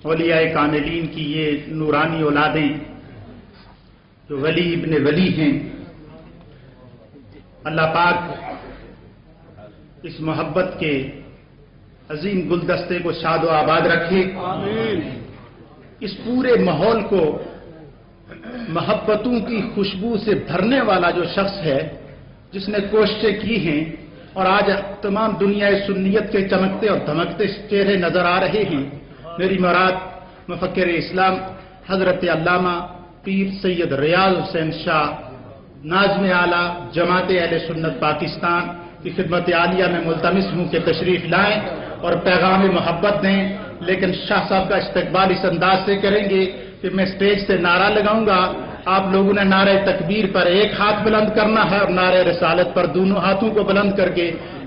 اولیاء کاملین کی یہ نورانی اولادیں جو ولی ابن ولی ہیں، اللہ پاک اس محبت کے عظیم گلدستے کو شاد و آباد رکھے، اس پورے ماحول کو محبتوں کی خوشبو سے بھرنے والا جو شخص ہے جس نے کوششیں کی ہیں اور آج تمام دنیا سنیت کے چمکتے اور دھمکتے چہرے نظر آ رہے ہیں، میری مراد مفکر اسلام حضرت علامہ پیر سید ریاض حسین شاہ ناظم اعلیٰ جماعت اہل سنت پاکستان کی خدمت عالیہ میں ملتمس ہوں کہ تشریف لائیں اور پیغام محبت دیں، لیکن شاہ صاحب کا استقبال اس انداز سے کریں گے کہ میں سٹیج سے نعرہ لگاؤں گا، آپ لوگوں نے نعرہ تکبیر پر ایک ہاتھ بلند کرنا ہے اور نعرہ رسالت پر دونوں ہاتھوں کو بلند کر کے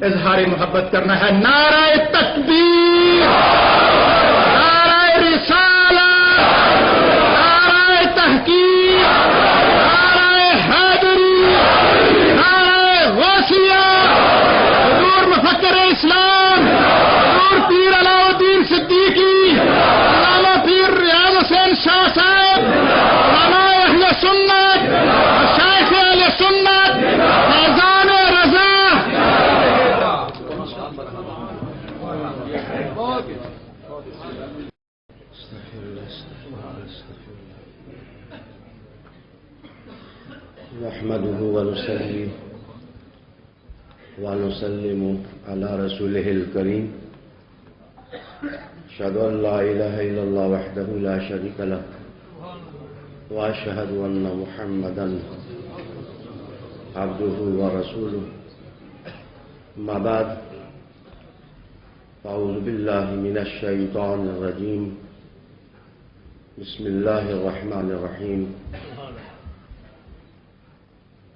اظہار محبت کرنا ہے۔ نعرہ تکبیر، نعرہ رسالت، نعرہ تحقیق، نعرہ حیدری، نعرہ غوثیہ، حضور مفکر اسلام حضور پیر علاؤ الدین صدیقی، علامہ پیر ریاض حسین شاہ صاحب، علماء اہل سنت، مشائخ اہل سنت، فیضان رضا۔ نحمده ونصلي ونسلم على رسوله الكريم أشهد أن لا إله إلا الله وحده لا شريك له وأشهد أن محمدا عبده ورسوله ما بعد أعوذ بالله من الشيطان الرجيم بسم الله الرحمن الرحيم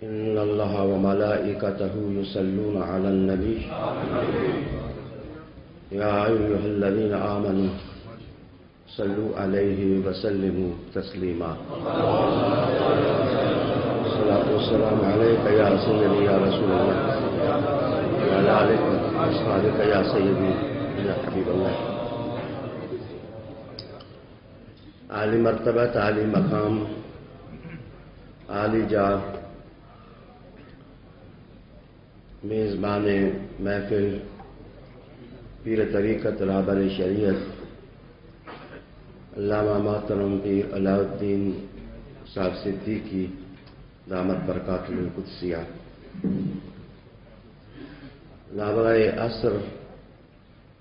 إن الله وملائكته يصلون على النبي يا أيها الذين آمنوا صلوا عليه وسلموا تسليما الصلاة والسلام عليك يا سيدي يا رسول الله وعلى آلك وأصحابك يا سيدي يا حبيب الله۔ عالی مرتبت، عالی مقام، عالی جاہ، میزبان محفل پیر طریقت رہبر شریعت علامہ محترم پیر علاء الدین صاحب صدیقی دامت برکاتہ القدسیہ، نابغہ عصر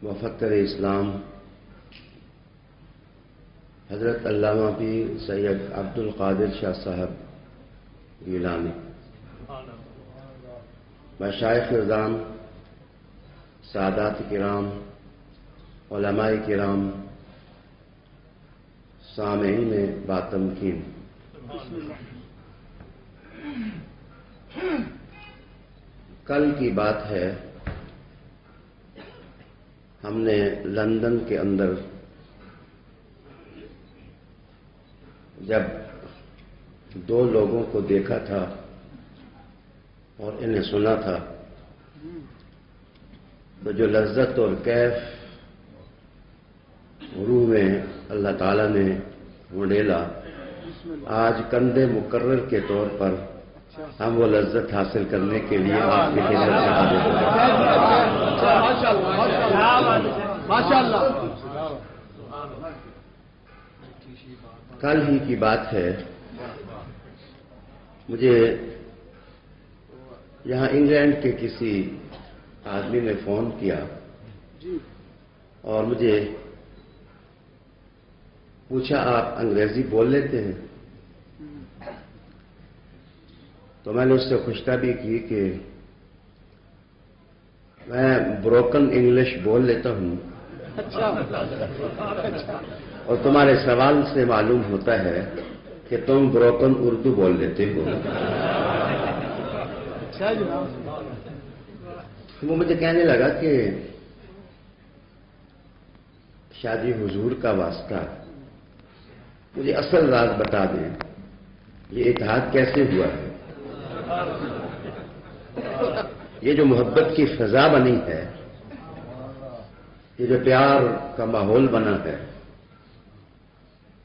مفکر اسلام حضرت علامہ پیر سید عبد القادر شاہ صاحب گیلانی، مشائخ اعظام، سادات کرام، علماء کرام، سامعین باتمکین، کل کی بات ہے، ہم نے لندن کے اندر جب دو لوگوں کو دیکھا تھا اور انہیں سنا تھا تو جو لذت اور کیف روح میں اللہ تعالیٰ نے ونڈیلا، آج کندھے مقرر کے طور پر ہم وہ لذت حاصل کرنے کے لیے آپ کی خدمت میں حاضر ہیں۔ کل ہی کی بات ہے، مجھے یہاں انگلینڈ کے کسی آدمی نے فون کیا اور مجھے پوچھا آپ انگریزی بول لیتے ہیں؟ تو میں نے اس سے خوشخبری کی کہ میں بروکن انگلش بول لیتا ہوں، اور تمہارے سوال سے معلوم ہوتا ہے کہ تم بروکن اردو بول لیتے ہو۔ وہ مجھے کہنے لگا کہ شادی حضور کا واسطہ، مجھے اصل راز بتا دیں، یہ اتحاد کیسے ہوا ہے؟ یہ جو محبت کی فضا بنی ہے، یہ جو پیار کا ماحول بنا ہے،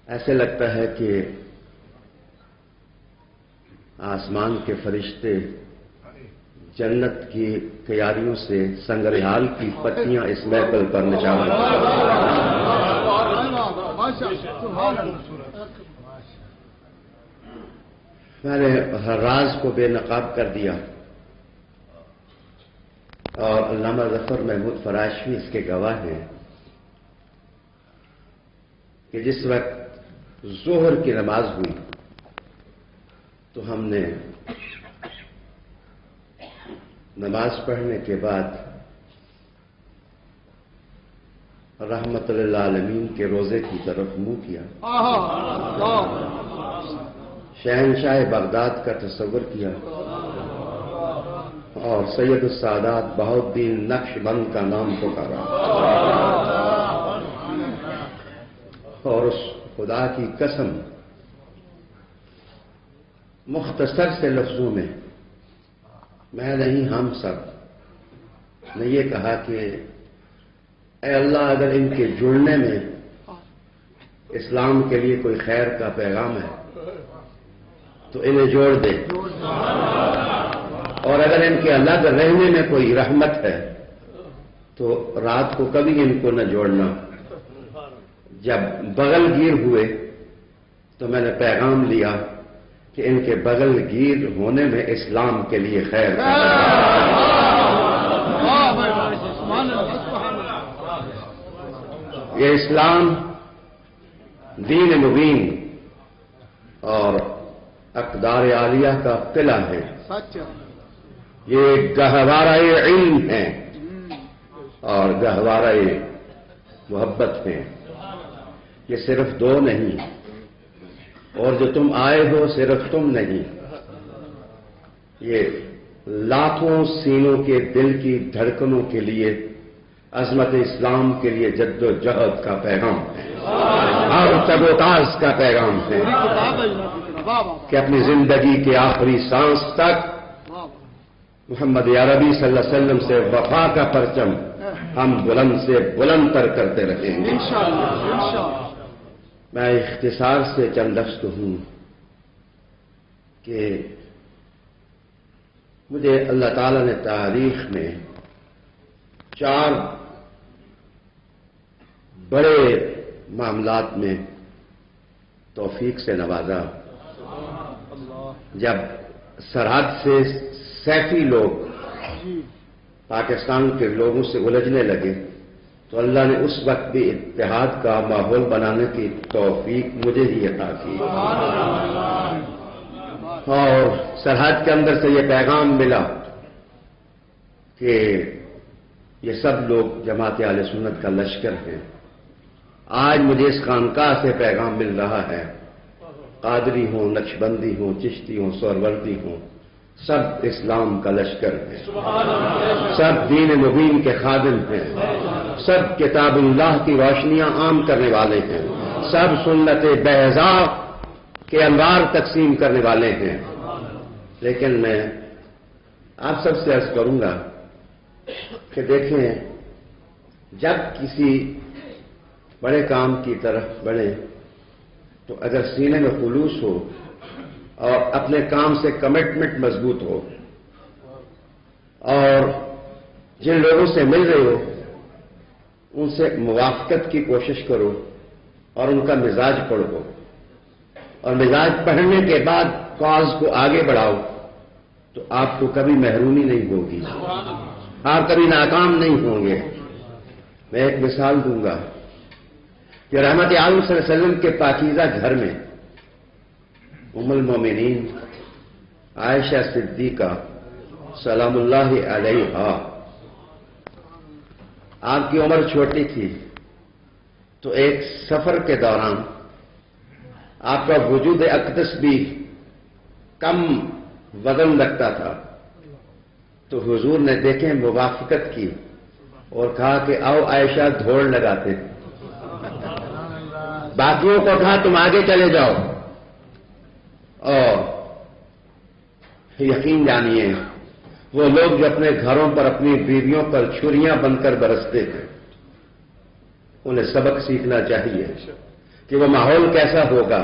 ایسے لگتا ہے کہ آسمان کے فرشتے جنت کی کیاریوں سے سنگریال کی پتیاں اس محفل پر نچاور ہیں۔ میں نے ہر راز کو بے نقاب کر دیا اور علامہ ظفر محمود فراشی اس کے گواہ ہیں کہ جس وقت ظہر کی نماز ہوئی تو ہم نے نماز پڑھنے کے بعد رحمت للعالمین کے روزے کی طرف منہ کیا، شہنشاہ بغداد کا تصور کیا اور سید السادات بہاؤالدین نقش بند کا نام پکارا اور اس خدا کی قسم مختصر سے لفظوں میں میں نہیں ہم سب نے یہ کہا کہ اے اللہ اگر ان کے جڑنے میں اسلام کے لیے کوئی خیر کا پیغام ہے تو انہیں جوڑ دے، اور اگر ان کے الگ رہنے میں کوئی رحمت ہے تو رات کو کبھی ان کو نہ جوڑنا۔ جب بغل گیر ہوئے تو میں نے پیغام لیا کہ ان کے بغل گیر ہونے میں اسلام کے لیے خیر ہے۔ یہ اسلام دین مبین اور اقدار عالیہ کا قلعہ ہے، یہ گہوارہ علم ہے اور گہوارہ محبت ہے۔ یہ صرف دو نہیں، اور جو تم آئے ہو صرف تم نہیں، یہ لاکھوں سینوں کے دل کی دھڑکنوں کے لیے عظمت اسلام کے لیے جد و جہد کا پیغام ہے اور تگ و تاز کا پیغام ہے کہ اپنی زندگی کے آخری سانس تک محمد عربی صلی اللہ علیہ وسلم سے وفا کا پرچم ہم بلند سے بلند تر کرتے رہیں گے انشاءاللہ۔ میں اختصار سے چند لفظ کہوں کہ مجھے اللہ تعالیٰ نے تاریخ میں 4 بڑے معاملات میں توفیق سے نوازا۔ جب سرحد سے سیفی لوگ پاکستان کے لوگوں سے الجھنے لگے تو اللہ نے اس وقت بھی اتحاد کا ماحول بنانے کی توفیق مجھے ہی عطا کی، اور سرحد کے اندر سے یہ پیغام ملا کہ یہ سب لوگ جماعت اہل سنت کا لشکر ہیں۔ آج مجھے اس خانقاہ سے پیغام مل رہا ہے، قادری ہوں، نقشبندی ہوں، چشتی ہوں، سہروردی ہوں، سب اسلام کا لشکر ہیں، سب دین مبین کے خادم ہیں، سب کتاب اللہ کی روشنیاں عام کرنے والے ہیں، سب سنت بیضا کے انوار تقسیم کرنے والے ہیں۔ لیکن میں آپ سب سے عرض کروں گا کہ دیکھیں، جب کسی بڑے کام کی طرف بڑھیں تو اگر سینے میں خلوص ہو اور اپنے کام سے کمٹمنٹ مضبوط ہو اور جن لوگوں سے مل رہے ہو ان سے موافقت کی کوشش کرو اور ان کا مزاج پڑھو، اور مزاج پڑھنے کے بعد کاز کو آگے بڑھاؤ تو آپ کو کبھی محرومی نہیں ہوگی، آپ کبھی ناکام نہیں ہوں گے۔ میں ایک مثال دوں گا کہ رحمت عالم صلی اللہ علیہ وسلم کے پاکیزہ گھر میں ام المومنین عائشہ صدیقہ سلام اللہ علیہا، آپ کی عمر چھوٹی تھی تو ایک سفر کے دوران آپ کا وجود اقدس بھی کم وزن رکھتا تھا، تو حضور نے دیکھیں موافقت کی اور کہا کہ آؤ عائشہ دوڑ لگاتے، باقیوں کو کہا تم آگے چلے جاؤ، اور یقین جانیے وہ لوگ جو اپنے گھروں پر اپنی بیویوں پر چھریاں بن کر برستے تھے انہیں سبق سیکھنا چاہیے کہ وہ ماحول کیسا ہوگا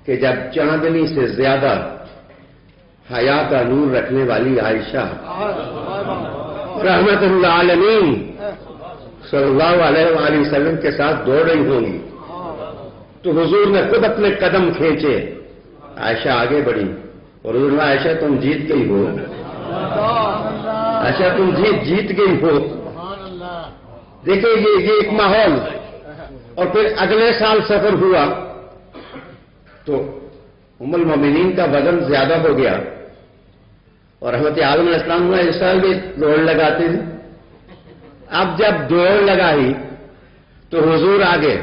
کہ جب چاندنی سے زیادہ حیا کا نور رکھنے والی عائشہ رحمت اللہ عالمین صلی اللہ علیہ وآلہ وسلم کے ساتھ دوڑ رہی ہوں گی تو حضور نے خود اپنے قدم کھینچے، عائشہ آگے بڑھی اور حضور نے عائشہ تم جیت گئی ہو، عائشہ تم جیت گئی ہو۔ دیکھیں یہ ایک ماحول۔ اور پھر اگلے سال سفر ہوا تو ام المومنین کا وزن زیادہ ہو گیا اور رحمت عالم علیہ السلام نے اس سال بھی دوڑ لگاتے تھے۔ اب جب دوڑ لگائی تو حضور آگے،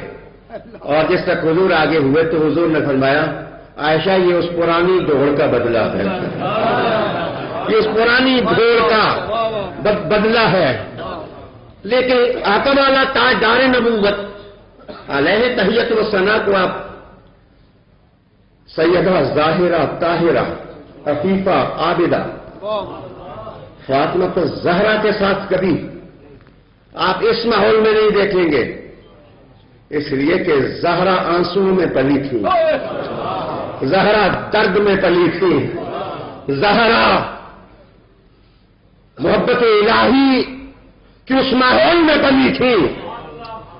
اور جس تک حضور آگے ہوئے تو حضور نے فرمایا عائشہ یہ اس پرانی دوڑ کا بدلہ ہے، یہ اس پرانی دوڑ کا بدلہ ہے۔ لیکن آقا والا تاجدار نبوت علیہ تحیت و ثنا کو آپ سیدہ ظاہرہ طاہرہ عفیفہ عابدہ فاطمہ الزہرا کے ساتھ کبھی آپ اس ماحول میں نہیں دیکھیں گے، اس لیے کہ زہرا آنسو میں پلی تھی، زہرا درد میں پلی تھی، زہرا محبت الہی کہ اس ماحول میں پلی تھی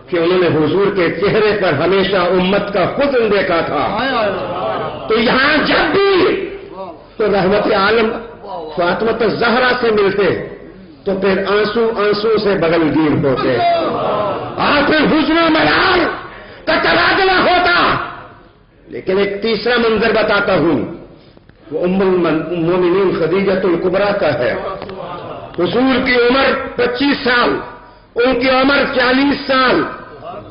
کہ انہوں نے حضور کے چہرے پر ہمیشہ امت کا حسن دیکھا تھا۔ تو یہاں جب بھی تو رحمت عالم فاطمہ الزہرا سے ملتے تو پھر آنسو سے بغل گیر ہوتے اور پھر حزن و ملال کا تبادلہ ہوتا۔ لیکن ایک تیسرا منظر بتاتا ہوں، وہ ام المومنین خدیجہ الکبریٰ کا ہے۔ حضور کی عمر 25 سال، ان کی عمر 40 سال۔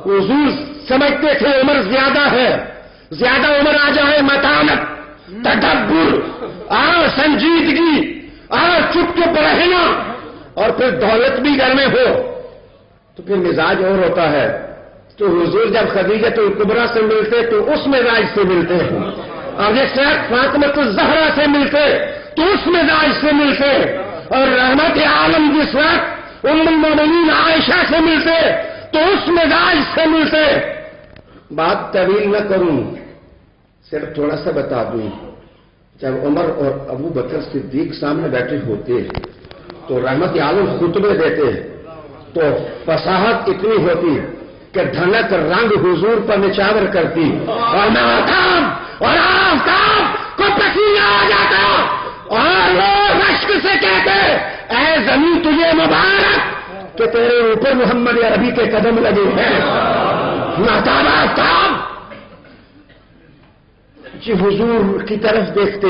حضور سمجھتے تھے عمر زیادہ ہے، زیادہ عمر آ جائے متانت، تدبر اور سنجیدگی اور چپ رہنا، اور پھر دولت بھی گھر میں ہو تو پھر مزاج اور ہوتا ہے۔ تو حضور جب خدیجہ الکبریٰ سے ملتے تو اس مزاج سے ملتے، اور جس وقت فاطمہ الزہرا سے ملتے تو اس مزاج سے ملتے، اور رحمت عالم جس وقت ام المومنین عائشہ سے ملتے تو اس مزاج سے ملتے۔ بات طویل نہ کروں، صرف تھوڑا سا بتا دوں، جب عمر اور ابو بکر صدیق سامنے بیٹھے ہوتے تو رحمت عالم خطبے دیتے تو فصاحت اتنی ہوتی کہ دھنک رنگ حضور پر نچاور کرتی، اور محتاب اور آفتاب کو پسینہ آ جاتا، اور وہ رشک سے کہتے اے زمین تجھے مبارک کہ تیرے اوپر محمد عربی کے قدم لگے ہیں۔ محتاب آفتاب جی حضور کی طرف دیکھتے،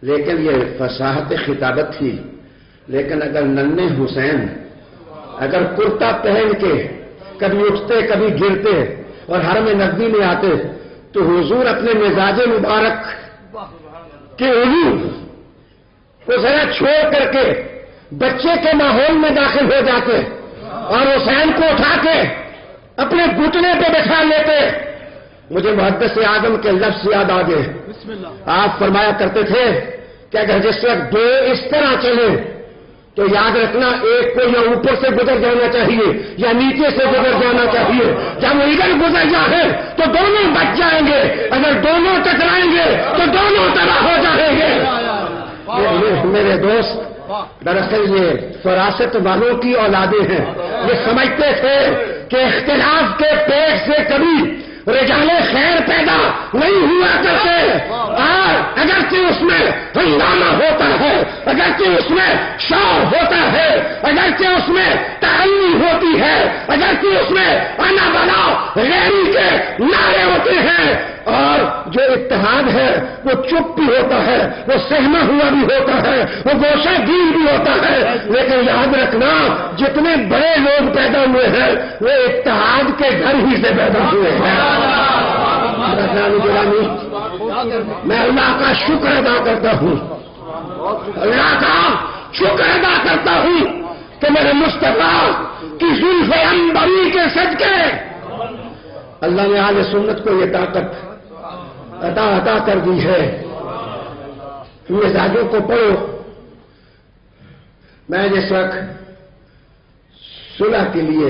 لیکن یہ فصاحت خطابت تھی۔ لیکن اگر ننھے حسین اگر کرتا پہن کے کبھی اٹھتے کبھی گرتے اور حرم نبوی میں آتے تو حضور اپنے مزاج مبارک کے علوم کو ذرا چھوڑ کر کے بچے کے ماحول میں داخل ہو جاتے اور حسین کو اٹھا کے اپنے گھٹنے پہ بٹھا لیتے۔ مجھے محدث اعظم کے لفظ یاد آ گئے، آپ فرمایا کرتے تھے کہ اگر جس وقت دو اس طرح چلے تو یاد رکھنا ایک کو یا اوپر سے گزر جانا چاہیے یا نیچے سے گزر جانا چاہیے۔ جب وہ ادھر گزر جائے تو دونوں بچ جائیں گے، اگر دونوں ٹکرائیں گے تو دونوں تباہ ہو جائیں گے۔ میرے دوست، دراصل یہ فراست والوں کی اولادیں ہیں، یہ سمجھتے تھے کہ اختلاف کے پیٹ سے کبھی رجال خیر پیدا نہیں ہوا کرتے، اور اگرچہ اس میں ہنگامہ ہوتا ہے، اگرچہ اس میں شور ہوتا ہے، اگرچہ اس میں تعلی ہوتی ہے، اگرچہ اس میں انا بنا غیری کے نعرے ہوتے ہیں، اور جو اتحاد ہے وہ چپ بھی ہوتا ہے، وہ سہما ہوا بھی ہوتا ہے، وہ گوشہ گیر بھی ہوتا ہے، لیکن یاد رکھنا جتنے بڑے لوگ پیدا ہوئے ہیں وہ اتحاد کے گھر ہی سے پیدا ہوئے ہیں۔ میں اللہ کا شکر ادا کرتا ہوں، اللہ کا شکر ادا کرتا ہوں کہ میرے مصطفیٰ کی زلف عنبری کے صدقے اللہ نے اہل سنت کو یہ طاقت عطا کر دی ہے۔ مزاجوں کو پڑھو۔ میں جس وقت صلح کے لیے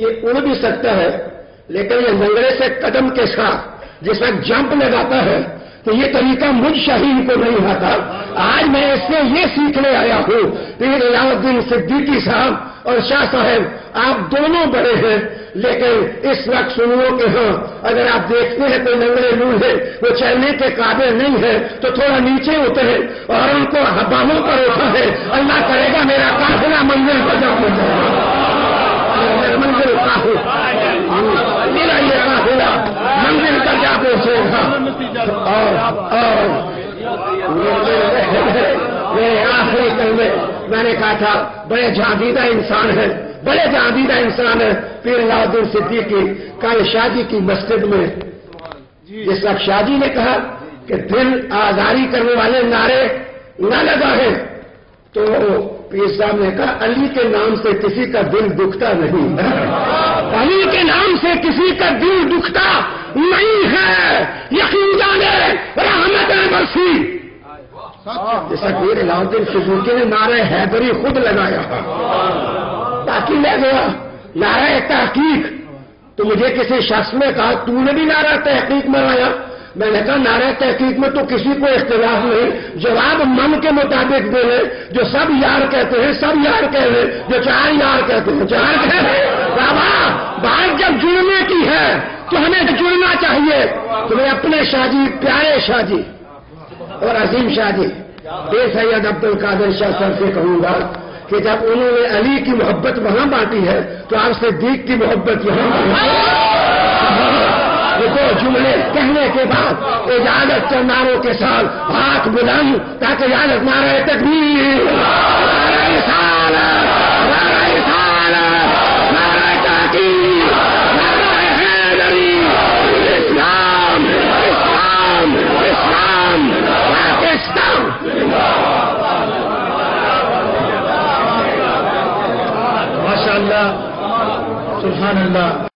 یہ اڑ بھی سکتا ہے، لیکن یہ لنگڑے سے قدم کے ساتھ جس وقت جمپ لگاتا ہے تو یہ طریقہ مجھ شاہین کو نہیں آتا. آج میں اس سے یہ سیکھنے آیا ہوں. پیر علاء الدین صدیقی صاحب اور شاہ صاحب آپ دونوں بڑے ہیں، لیکن اس وقت سنیوں کے ہاں اگر آپ دیکھتے ہیں کوئی لنگڑے لوڑے وہ چلنے کے قابل نہیں ہے تو تھوڑا نیچے اترے اور ان کو بالوں پر اٹھا ہے. اللہ کرے گا میرا قافلہ منزل پر جا پہنچے، منزل میرا یہ قافلہ منزل پر جا پہنچے گا. اور میرے آخری کلمے میں نے کہا تھا بڑے جاندیدہ انسان ہے، بڑے جاندیدہ انسان ہے پیر علاء الدین صدیقی. کل شادی کی مسجد میں جس وقت شادی نے کہا کہ دل آزاری کرنے والے نعرے نہ لگائیں تو پیر صاحب نے کہا علی کے نام سے کسی کا دل دکھتا نہیں، علی کے نام سے کسی کا دل دکھتا نہیں ہے. یقین جانے رحمت برسی. جیسا پیر علاء الدین صدیقی نے نعرہ حیدری خود لگایا تاکہ میں گیا نعرہ تحقیق تو مجھے کسی شخص نے کہا تو نے بھی نعرہ تحقیق منایا. میں نے کہا نعرہ تحقیق میں تو کسی کو اختلاف نہیں، جواب من کے مطابق دے رہے. جو سب یار کہتے ہیں سب یار کہہ رہے، جو چار یار کہتے ہیں چار کہہ رہے. بابا بات جب جڑنے کی ہے تو ہمیں جڑنا چاہیے. تو میں اپنے شاہ جی، پیارے شاہ جی اور عظیم شاہ جی بے سید عبد القادر شاہ صاحب سے کہوں گا کہ جب انہوں نے علی کی محبت وہاں بانٹی ہے تو آپ صدیق کی محبت یہاں. دو جملے کہنے کے بعد اجازت کے نعروں کے ساتھ ہاتھ بلند تاکہ اجازت نعرہ تکبیر، نعرہ رسالت، نعرہ رسالت، نعرہ تحقیق، نعرہ حیدری. اسلام اسلام اسلام پاکستان. ماشاء اللہ، سبحان اللہ.